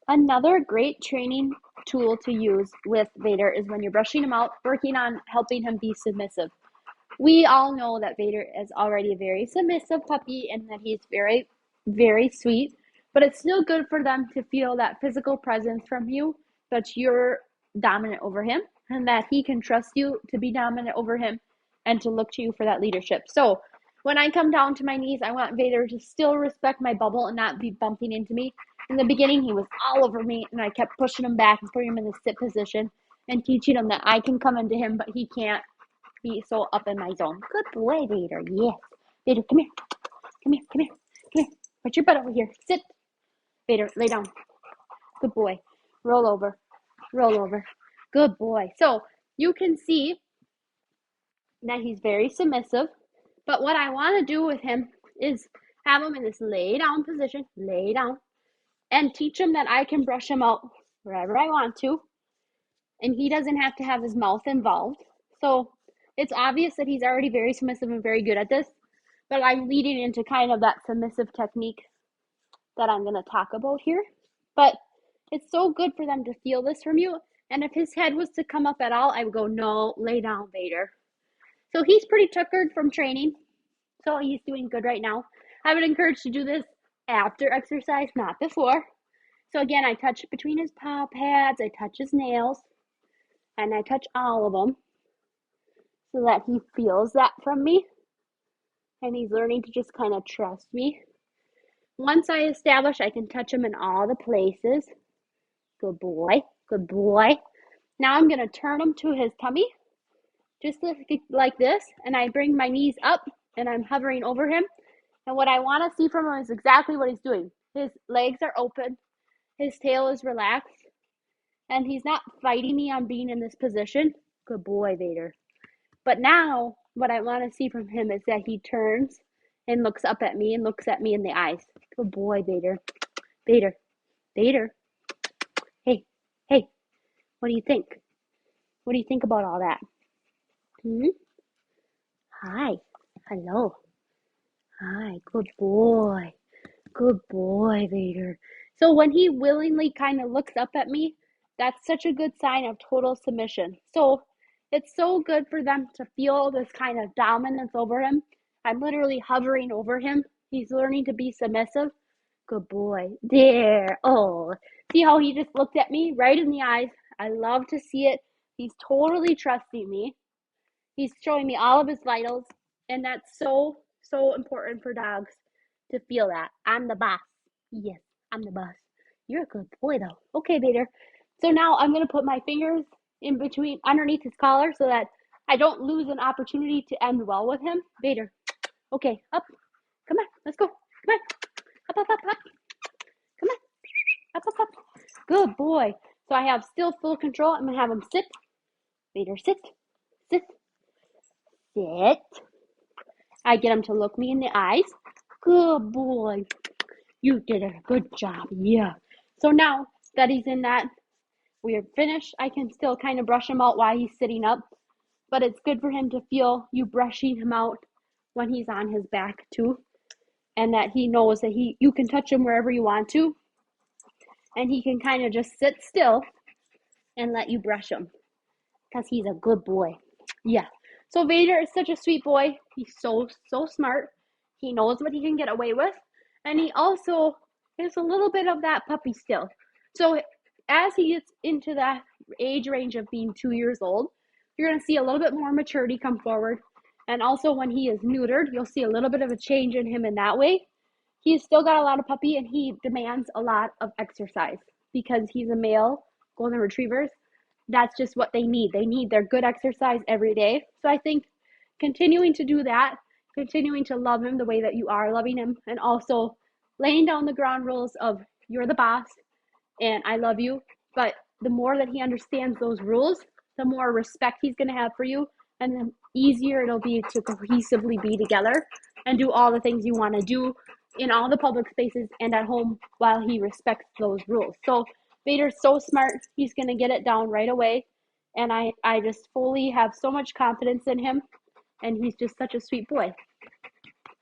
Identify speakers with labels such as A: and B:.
A: Another great training tool to use with Vader is when you're brushing him out, working on helping him be submissive. We all know that Vader is already a very submissive puppy and that he's very, very sweet, but it's still good for them to feel that physical presence from you, that you're dominant over him and that he can trust you to be dominant over him and to look to you for that leadership. So when I come down to my knees, I want Vader to still respect my bubble and not be bumping into me. In the beginning, he was all over me, and I kept pushing him back and putting him in the sit position and teaching him that I can come into him, but he can't be so up in my zone. Good boy, Vader. Yes. Vader, come here. Come here. Come here. Come here. Put your butt over here. Sit. Vader, lay down. Good boy. Roll over. Roll over. Good boy. So you can see that he's very submissive. But what I want to do with him is have him in this lay down position. Lay down. And teach him that I can brush him out wherever I want to. And he doesn't have to have his mouth involved. So it's obvious that he's already very submissive and very good at this, but I'm leading into kind of that submissive technique that I'm going to talk about here. But it's so good for them to feel this from you. And if his head was to come up at all, I would go, no, lay down, Vader. So he's pretty tuckered from training. So he's doing good right now. I would encourage to do this after exercise, not before. So again, I touch between his paw pads, I touch his nails, and I touch all of them so that he feels that from me. And he's learning to just kind of trust me. Once I establish I can touch him in all the places. Good boy. Good boy. Now I'm going to turn him to his tummy, just like this. And I bring my knees up and I'm hovering over him. And what I want to see from him is exactly what he's doing. His legs are open. His tail is relaxed. And he's not fighting me on being in this position. Good boy, Vader. But now what I want to see from him is that he turns and looks up at me and looks at me in the eyes. Good boy, Vader. Vader. Vader. Hey. Hey. What do you think? What do you think about all that? Hi. Hello. Hi. Good boy. Good boy, Vader. So when he willingly kind of looks up at me, that's such a good sign of total submission. So it's so good for them to feel this kind of dominance over him. I'm literally hovering over him. He's learning to be submissive. Good boy. There. Oh, see how he just looked at me right in the eyes? I love to see it. He's totally trusting me. He's showing me all of his vitals. And that's so, so important for dogs to feel that. I'm the boss. Yes, I'm the boss. You're a good boy, though. Okay, Vader. So now I'm going to put my fingers in between, underneath his collar so that I don't lose an opportunity to end well with him. Vader. Okay, up. Come on, let's go. Come on. Up, up, up, up. Come on. Up, up, up. Good boy. So I have still full control. I'm going to have him sit. Vader, sit. Sit. Sit. I get him to look me in the eyes. Good boy. You did a good job. Yeah. So now that he's in that, we're finished. I can still kind of brush him out while he's sitting up, but it's good for him to feel you brushing him out when he's on his back too, and that he knows that you can touch him wherever you want to, and he can kind of just sit still and let you brush him because he's a good boy. Yeah. So Vader is such a sweet boy. He's so smart. He knows what he can get away with, and he also is a little bit of that puppy still. So as he gets into that age range of being 2 years old, you're going to see a little bit more maturity come forward. And also when he is neutered, you'll see a little bit of a change in him in that way. He's still got a lot of puppy and he demands a lot of exercise because he's a male golden retrievers. That's just what they need. They need their good exercise every day. So I think continuing to do that, continuing to love him the way that you are loving him, and also laying down the ground rules of you're the boss and I love you. But the more that he understands those rules, the more respect he's going to have for you, and the easier it'll be to cohesively be together and do all the things you want to do in all the public spaces and at home while he respects those rules. So Vader's so smart. He's going to get it down right away. And I just fully have so much confidence in him. And he's just such a sweet boy.